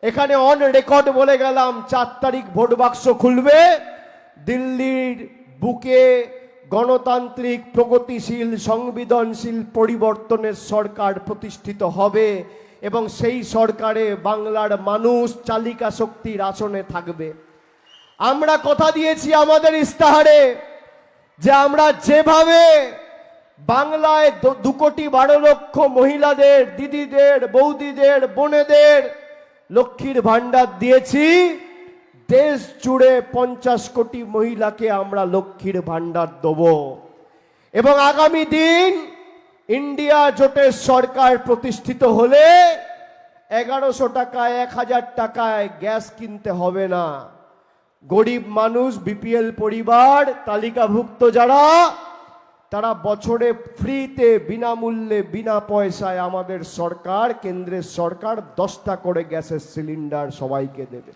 এখানে on record বলে গেলাম 4 তারিখ ভোট বাক্স খুলবে, দিল্লির বুকে গণতান্ত্রিক প্রগতিশীল সংবেদনশীল পরিবর্তনের সরকার প্রতিষ্ঠিত হবে এবং সেই সরকারে বাংলার মানুষ চালিকা শক্তির আসনে থাকবে। আমরা কথা দিয়েছি আমাদের ইস্তাহারে যে আমরা যেভাবে বাংলায় 2,12,00,000 মহিলাদের, দিদিদের, বৌদিদের, বোনেদের লক্ষ্মীর ভান্ডার দিয়েছি, দেশ জুড়ে 50 কোটি মহিলাকে আমরা লক্ষ্মীর ভান্ডার দেব। এবং আগামী দিন ইন্ডিয়া জোটের সরকার প্রতিষ্ঠিত হলে 1100 টাকায় 1000 টাকায় গ্যাস কিনতে হবে না। গরিব মানুষ, বিপিএল পরিবার, তালিকাভুক্ত যারা, তারা বছরে ফ্রিতে বিনামূল্যে বিনা পয়সায় আমাদের সরকার, কেন্দ্রের সরকার 10টা করে গ্যাসের সিলিন্ডার সবাইকে দেবে।